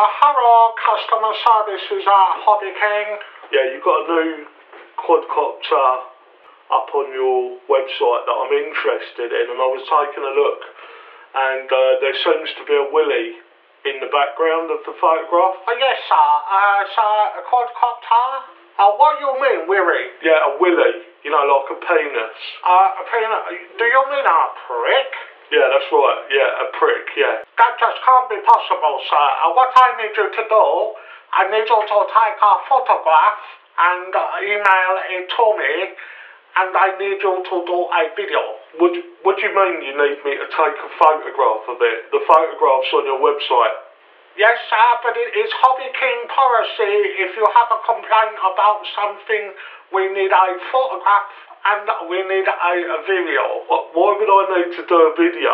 Hello, customer services at Hobbyking. Yeah, you've got a new Quadcopter up on your website that I'm interested in, and I was taking a look, and there seems to be a Willy in the background of the photograph. Yes, sir. Sir, a Quadcopter? What do you mean, Willy? Yeah, a Willy. You know, like a penis. A penis? Do you mean a prick? Yeah, that's right. Yeah, a prick, yeah. That just can't be possible, sir. What I need you to do, I need you to take a photograph and email it to me, and I need you to do a video. What do you mean you need me to take a photograph of it? The photograph's on your website. Yes, sir, but it is Hobbyking policy. If you have a complaint about something, we need a photograph and we need a video. Why would I need to do a video?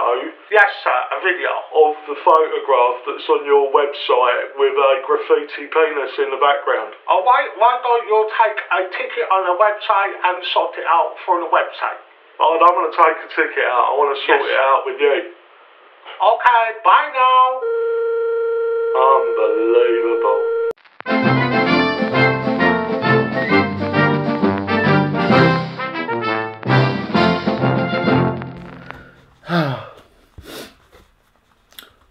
Yes, sir, a video. Of the photograph that's on your website with a graffiti penis in the background? Why don't you take a ticket on the website and sort it out through the website? I don't want to take a ticket out, I want to sort it out with you. Okay, bye now. Unbelievable.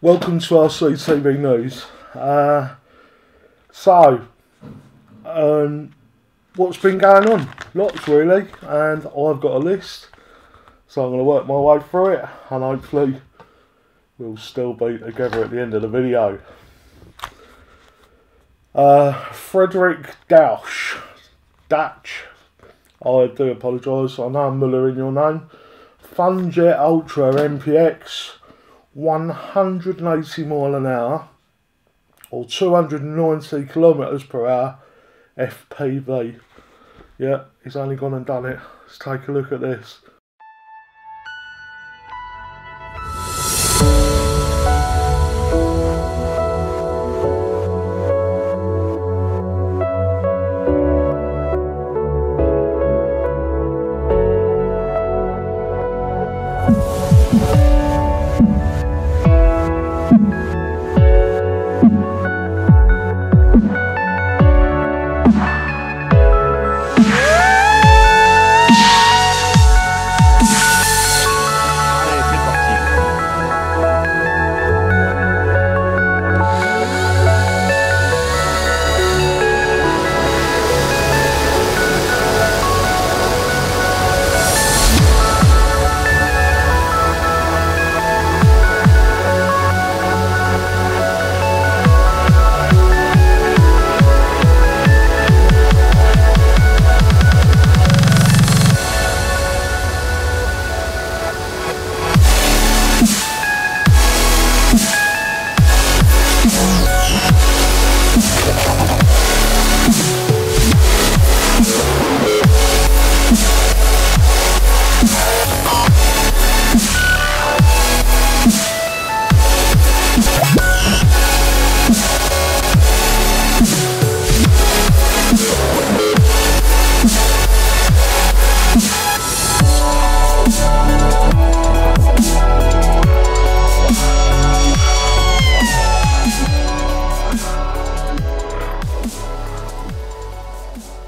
Welcome to RCTV News. What's been going on? Lots really, and I've got a list, so I'm going to work my way through it, and hopefully we'll still be together at the end of the video. Frederick Dauch, I do apologise, I know I'm mullering your name. Funjet Ultra MPX, 180 mile an hour, or 290 kilometres per hour, FPV. Yeah, he's only gone and done it. Let's take a look at this.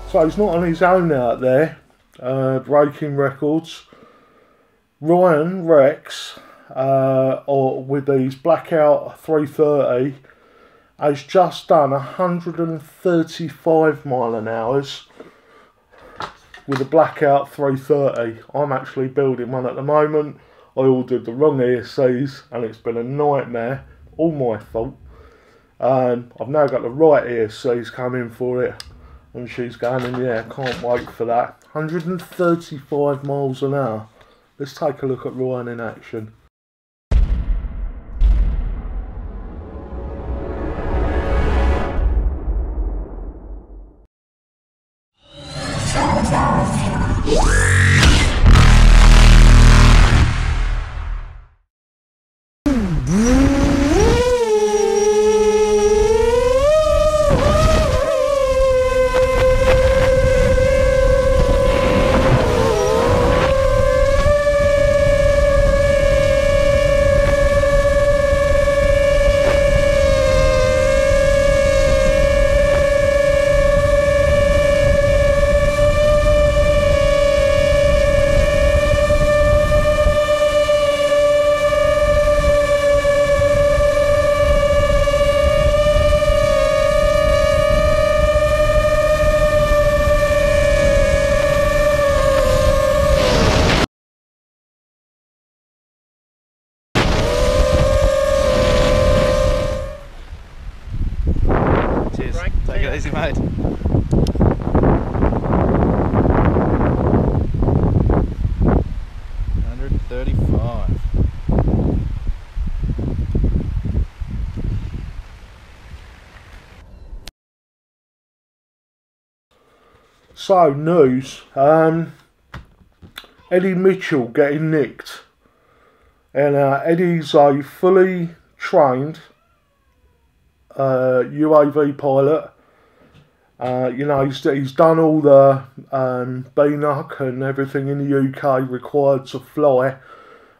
So he's not on his own out there, breaking records. Ryan Rex, or with these Blackout 330, has just done 135 mile an hour with a Blackout 330. I'm actually building one at the moment. I ordered the wrong ESCs and it's been a nightmare, all my fault. And I've now got the right ESCs coming for it, and she's going in the air. Can't wait for that. 135 miles an hour. Let's take a look at Ryan in action. Easy mode. So, news. Eddie Mitchell getting nicked. And Eddie's a fully trained UAV pilot. You know, he's done all the BNUK and everything in the UK required to fly.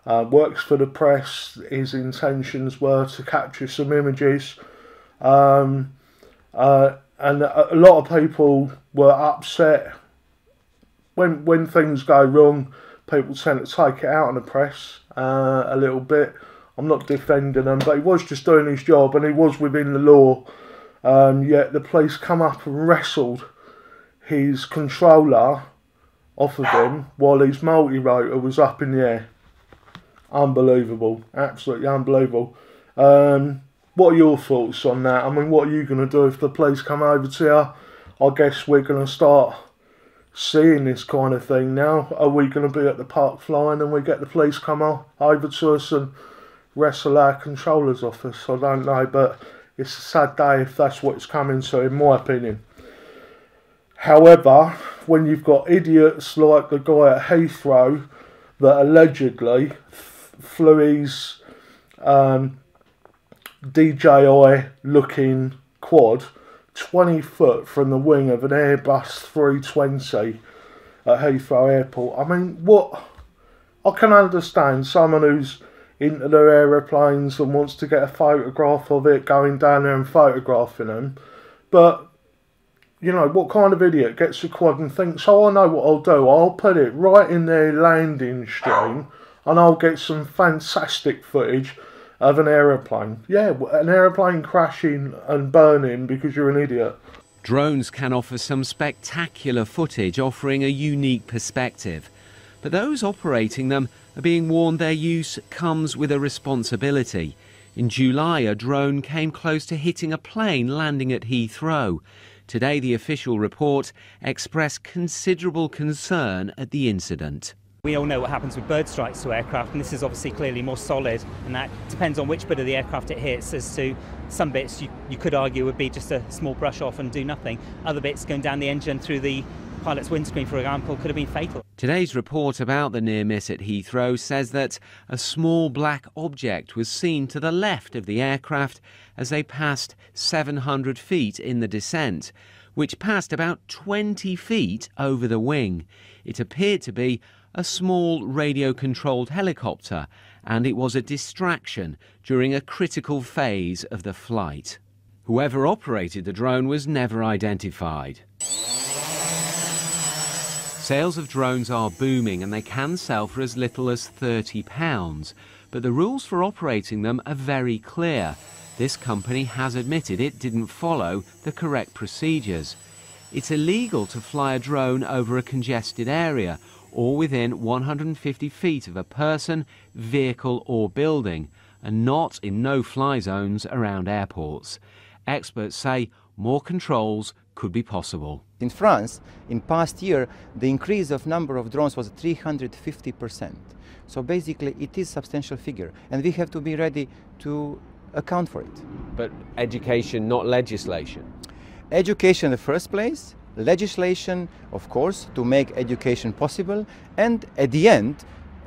Works for the press. His intentions were to capture some images. And a lot of people were upset. When things go wrong, people tend to take it out on the press a little bit. I'm not defending him, but he was just doing his job and he was within the law. Yet the police come up and wrestled his controller off of him while his multi-rotor was up in the air. Unbelievable. Absolutely unbelievable. What are your thoughts on that? I mean, what are you going to do if the police come over to you? I guess we're going to start seeing this kind of thing now. Are we going to be at the park flying and we get the police come over to us and wrestle our controllers off us? I don't know, but it's a sad day if that's what it's coming to, in my opinion. However, when you've got idiots like the guy at Heathrow that allegedly flew his DJI looking quad 20 foot from the wing of an Airbus 320 at Heathrow Airport. I mean, what? I can understand someone who's into their aeroplanes and wants to get a photograph of it, going down there and photographing them. But, you know, what kind of idiot gets a quad and thinks, oh, I know what I'll do. I'll put it right in their landing stream and I'll get some fantastic footage of an aeroplane. Yeah, an aeroplane crashing and burning because you're an idiot. Drones can offer some spectacular footage, offering a unique perspective. But those operating them are being warned their use comes with a responsibility. In July, a drone came close to hitting a plane landing at Heathrow. Today, the official report expressed considerable concern at the incident. We all know what happens with bird strikes to aircraft, and this is obviously clearly more solid, and that depends on which bit of the aircraft it hits. As to some bits you could argue would be just a small brush off and do nothing. Other bits going down the engine through the pilot's windscreen, for example, could have been fatal. Today's report about the near miss at Heathrow says that a small black object was seen to the left of the aircraft as they passed 700 feet in the descent, which passed about 20 feet over the wing. It appeared to be a small radio-controlled helicopter, and it was a distraction during a critical phase of the flight. Whoever operated the drone was never identified. Sales of drones are booming, and they can sell for as little as £30, but the rules for operating them are very clear. This company has admitted it didn't follow the correct procedures. It's illegal to fly a drone over a congested area or within 150 feet of a person, vehicle or building, and not in no-fly zones around airports. Experts say more controls could be possible. In France, in past year, the increase of number of drones was 350%. So basically it is a substantial figure, and we have to be ready to account for it. But education, not legislation? Education in the first place, legislation, of course, to make education possible, and at the end,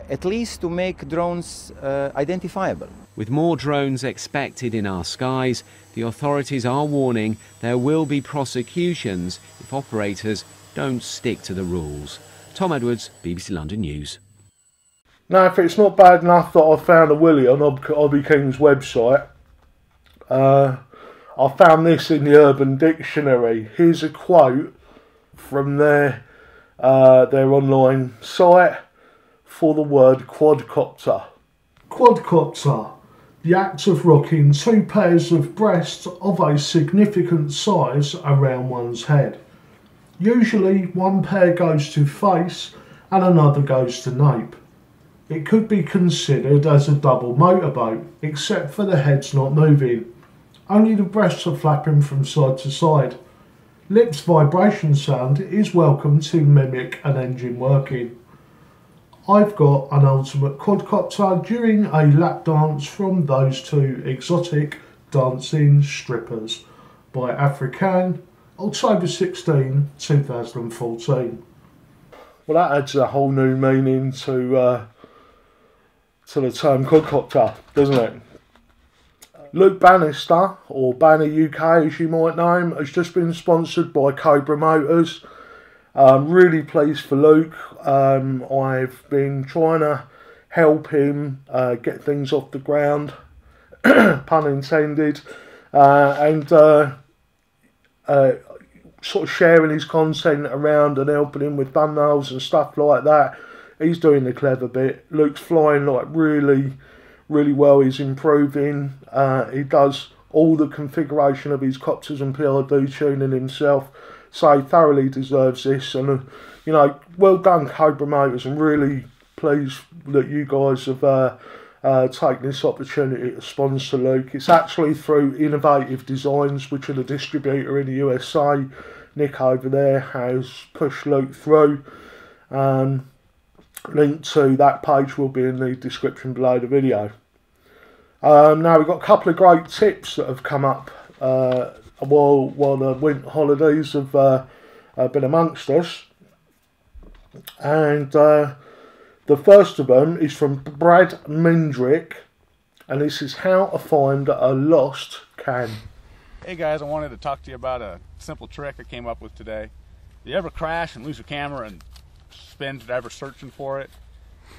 at least to make drones identifiable. With more drones expected in our skies, the authorities are warning there will be prosecutions if operators don't stick to the rules. Tom Edwards, BBC London News. Now, if it's not bad enough that I found a Willy on Hobbyking's website, I found this in the Urban Dictionary. Here's a quote from their online site for the word quadcopter. Quadcopter, the act of rocking two pairs of breasts of a significant size around one's head. Usually one pair goes to face and another goes to nape. It could be considered as a double motorboat, except for the head's not moving. Only the breasts are flapping from side to side. Lips vibration sound is welcome to mimic an engine working. I've got an ultimate quadcopter during a lap dance from those two exotic dancing strippers by African, October 16, 2014. Well, that adds a whole new meaning to the term quadcopter, doesn't it? Luke Bannister, or Banner UK as you might know him, has just been sponsored by Cobra Motors. Really pleased for Luke. I've been trying to help him get things off the ground, pun intended, and sort of sharing his content around and helping him with thumbnails and stuff like that. He's doing the clever bit. Luke's flying like really well. He's improving. He does all the configuration of his copters and PID tuning himself, so he thoroughly deserves this. And you know, well done Cobra Motors. I'm really pleased that you guys have taken this opportunity to sponsor Luke. It's actually through Innovative Designs, which are the distributor in the USA. Nick over there has pushed Luke through. Link to that page will be in the description below the video. Now we've got a couple of great tips that have come up while the winter holidays have been amongst us, and the first of them is from Brad Mendrick, and this is how to find a lost can. Hey guys, I wanted to talk to you about a simple trick I came up with today. Do you ever crash and lose your camera and spend forever searching for it?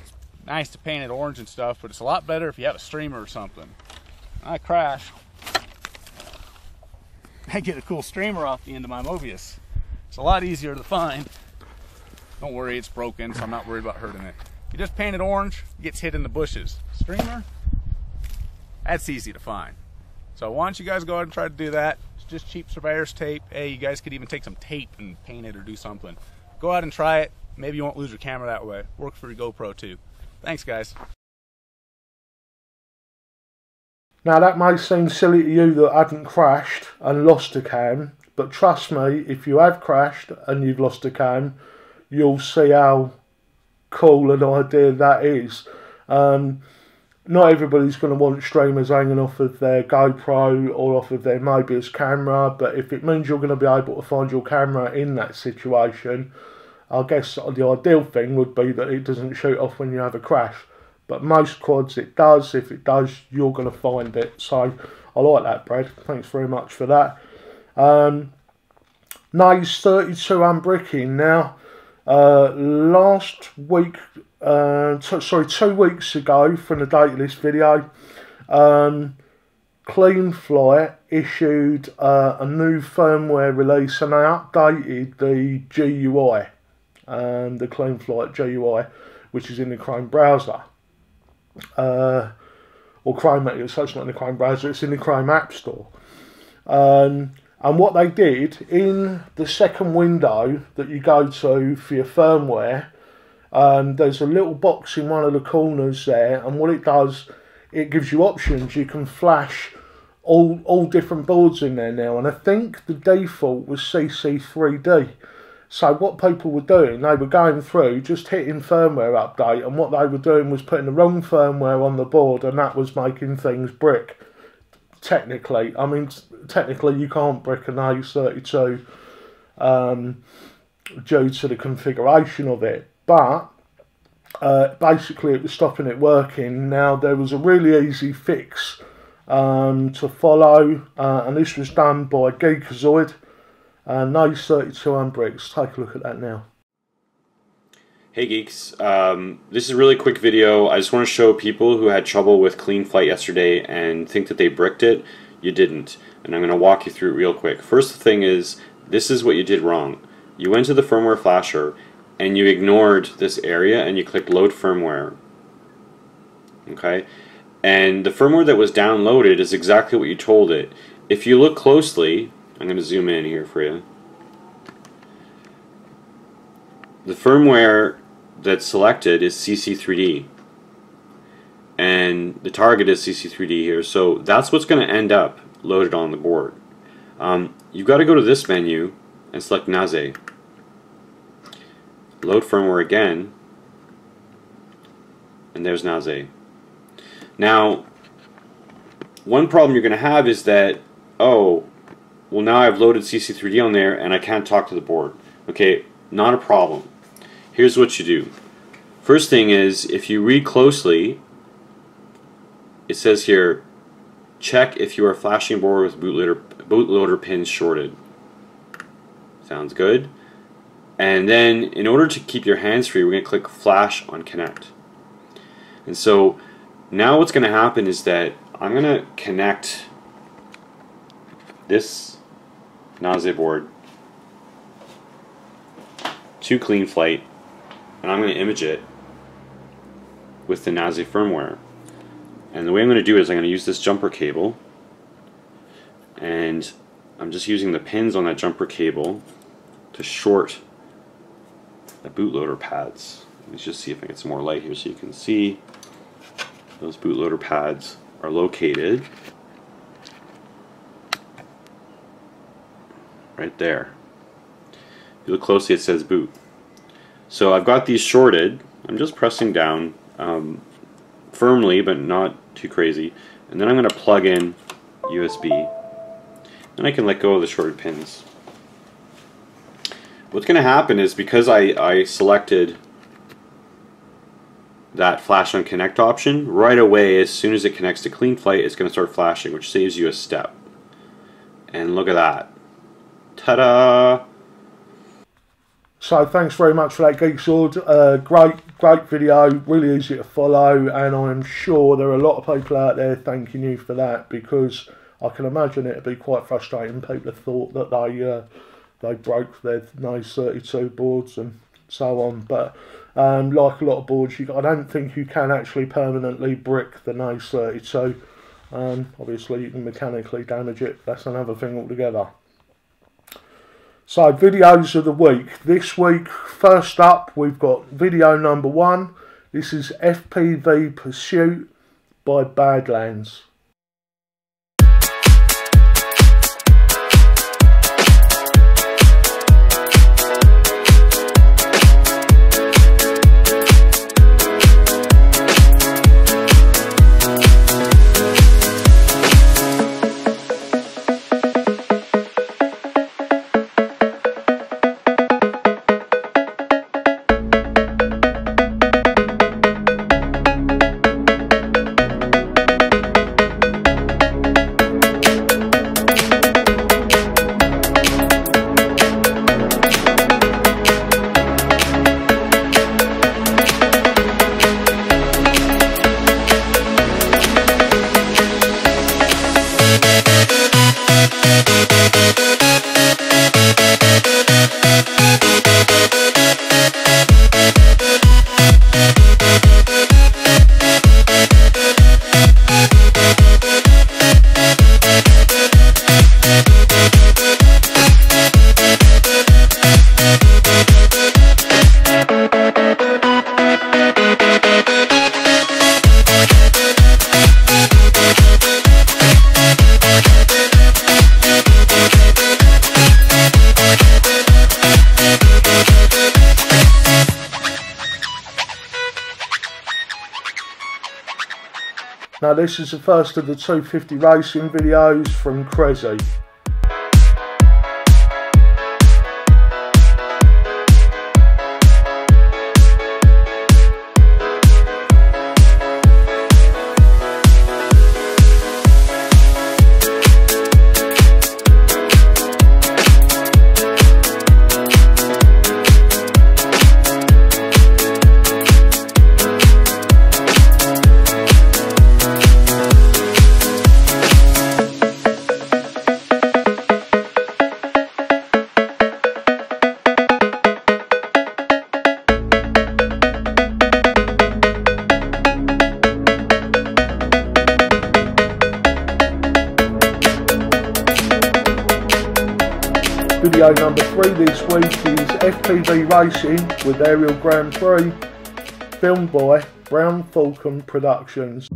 It's nice to paint it orange and stuff, but it's a lot better if you have a streamer or something. When I crash, I get a cool streamer off the end of my Mobius. It's a lot easier to find. Don't worry, it's broken, so I'm not worried about hurting it. You just paint it orange, it gets hid in the bushes. Streamer, that's easy to find. So why don't you guys go ahead and try to do that. It's just cheap surveyor's tape. Hey, you guys could even take some tape and paint it or do something. Go out and try it. Maybe you won't lose your camera that way. Work for your GoPro too. Thanks guys. Now that may seem silly to you that I hadn't crashed and lost a cam, but trust me, if you have crashed and you've lost a cam, you'll see how cool an idea that is. Not everybody's going to want streamers hanging off of their GoPro or off of their Mobius camera, but if it means you're going to be able to find your camera in that situation, I guess the ideal thing would be that it doesn't shoot off when you have a crash. But most quads it does. If it does, you're going to find it. So I like that, Brad. Thanks very much for that. Nays 32 unbricking. Now, last week, 2 weeks ago from the date of this video, Cleanfly issued a new firmware release and they updated the GUI, the Cleanfly GUI, which is in the Chrome browser. Or Chrome, so it's not in the Chrome browser, it's in the Chrome App Store. And what they did, in the second window that you go to for your firmware, there's a little box in one of the corners there, and what it does, it gives you options. You can flash all different boards in there now, and I think the default was CC3D. So what people were doing, they were going through, just hitting firmware update, and what they were doing was putting the wrong firmware on the board, and that was making things brick. Technically, I mean, technically you can't brick an A32 due to the configuration of it, but basically it was stopping it working. Now there was a really easy fix to follow, and this was done by Geekazoid and Nays 32 unbricks. Take a look at that now. Hey geeks, this is a really quick video. I just want to show people who had trouble with Cleanfly yesterday and think that they bricked it. You didn't, and I'm going to walk you through it real quick. First thing is, this is what you did wrong. You went to the firmware flasher and you ignored this area and you clicked load firmware. Okay, and the firmware that was downloaded is exactly what you told it. If you look closely, I'm going to zoom in here for you. The firmware that's selected is CC3D, and the target is CC3D here, so that's what's going to end up loaded on the board. You've got to go to this menu and select Naze. Load firmware again, and there's Naze. Now, one problem you're going to have is that, oh, well, now I've loaded CC3D on there and I can't talk to the board. Okay, not a problem. Here's what you do. First thing is, if you read closely, it says here, check if you are flashing board with bootloader pins shorted. Sounds good. And then, in order to keep your hands free, we're going to click Flash on Connect. And so, now what's going to happen is that I'm going to connect this Naze board to CleanFlight, and I'm going to image it with the Naze firmware. And the way I'm going to do it is I'm going to use this jumper cable, and I'm just using the pins on that jumper cable to short the bootloader pads. Let's just see if I get some more light here so you can see those bootloader pads are located right there. If you look closely, it says boot. So I've got these shorted. I'm just pressing down firmly, but not too crazy. And then I'm going to plug in USB. And I can let go of the shorted pins. What's going to happen is, because I selected that Flash on Connect option, right away, as soon as it connects to CleanFlight, it's going to start flashing, which saves you a step. And look at that. Ta-da! So thanks very much for that, Geekazoid. Great video, really easy to follow, and I'm sure there are a lot of people out there thanking you for that, because I can imagine it would be quite frustrating. People have thought that they broke their Naze 32 boards and so on, but like a lot of boards, I don't think you can actually permanently brick the Naze 32. Obviously you can mechanically damage it, that's another thing altogether. So, videos of the week. This week, first up, we've got video number 1. This is FPV Pursuit by Badlands. Now this is the first of the 250 racing videos from Crazy. Video number 3 this week is FPV Racing with Aerial Grand Prix, filmed by Brown Falcon Productions.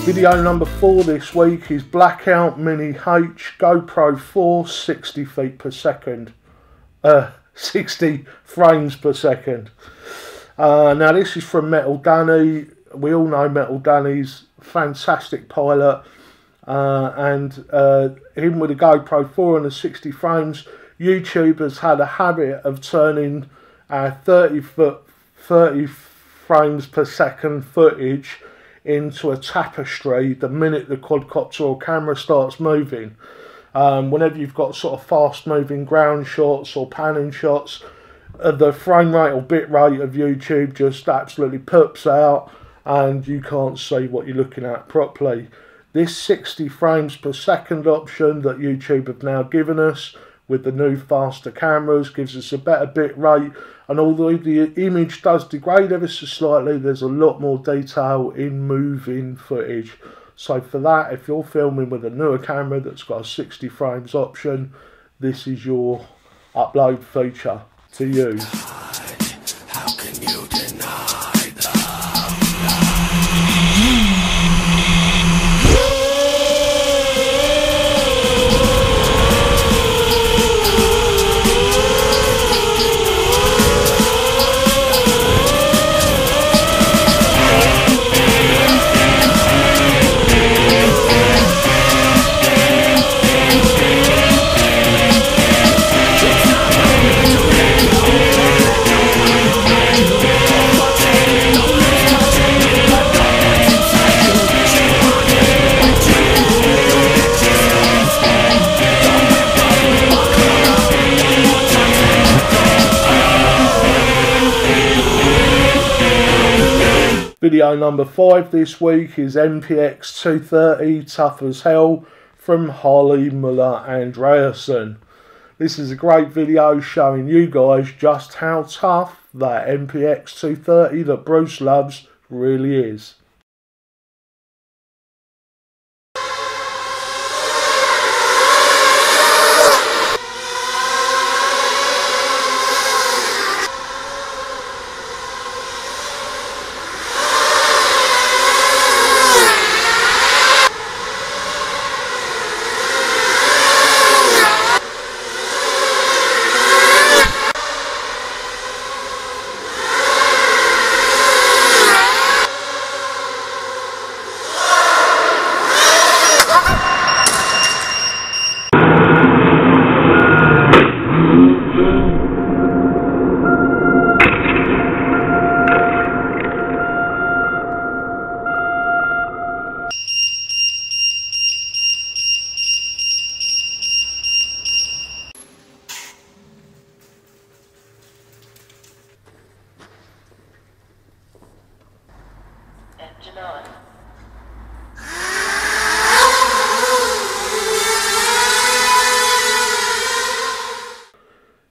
Video number 4 this week is Blackout Mini H GoPro 4 60 feet per second. 60 frames per second. Now this is from Metal Danny. We all know Metal Danny's fantastic pilot, and him with a GoPro 4 and the 60 frames. YouTube has had a habit of turning 30 frames per second footage into a tapestry the minute the quadcopter or camera starts moving. Whenever you've got sort of fast moving ground shots or panning shots, the frame rate or bit rate of YouTube just absolutely poops out and you can't see what you're looking at properly. This 60 frames per second option that YouTube have now given us with the new faster cameras gives us a better bit rate, and although the image does degrade ever so slightly, there's a lot more detail in moving footage. So for that, if you're filming with a newer camera that's got a 60 frames option, this is your upload feature to use. How can you deny Video number 5 this week is MPX 230 Tough as Hell from Harley Muller Andreasen. This is a great video showing you guys just how tough that MPX 230 that Bruce loves really is.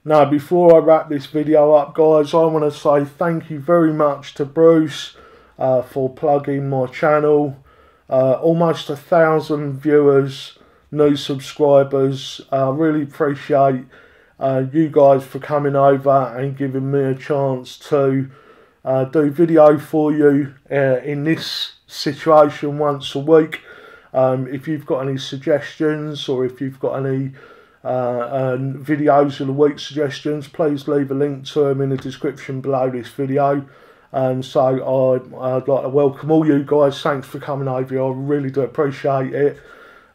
Now, before I wrap this video up, guys, I want to say thank you very much to Bruce for plugging my channel. Almost 1,000 viewers, new subscribers. I really appreciate you guys for coming over and giving me a chance to do video for you in this situation once a week. If you've got any suggestions, or if you've got any videos of the week suggestions, please leave a link to them in the description below this video. So I'd like to welcome all you guys. Thanks for coming over. I really do appreciate it.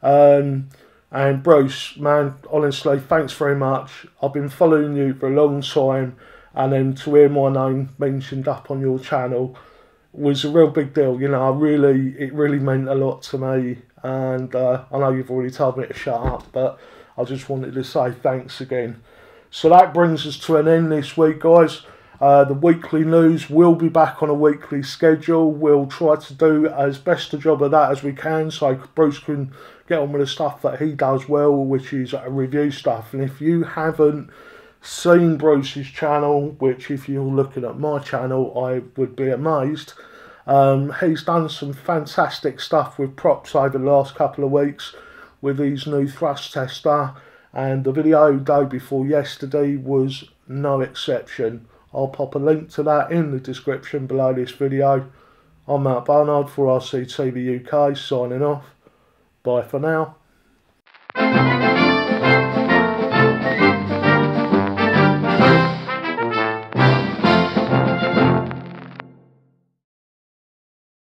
And Bruce, man, honestly, thanks very much. I've been following you for a long time, and then to hear my name mentioned up on your channel was a real big deal. You know, it really meant a lot to me. And I know you've already told me to shut up, but I just wanted to say thanks again. So that brings us to an end this week, guys. The weekly news will be back on a weekly schedule. We'll try to do as best a job of that as we can, so Bruce can get on with the stuff that he does well, which is review stuff. And if you haven't seen Bruce's channel, which if you're looking at my channel, I would be amazed. He's done some fantastic stuff with props over the last couple of weeks with his new thrust tester, and the video day before yesterday was no exception. I'll pop a link to that in the description below this video. I'm Matt Barnard for RCTVUK, signing off. Bye for now.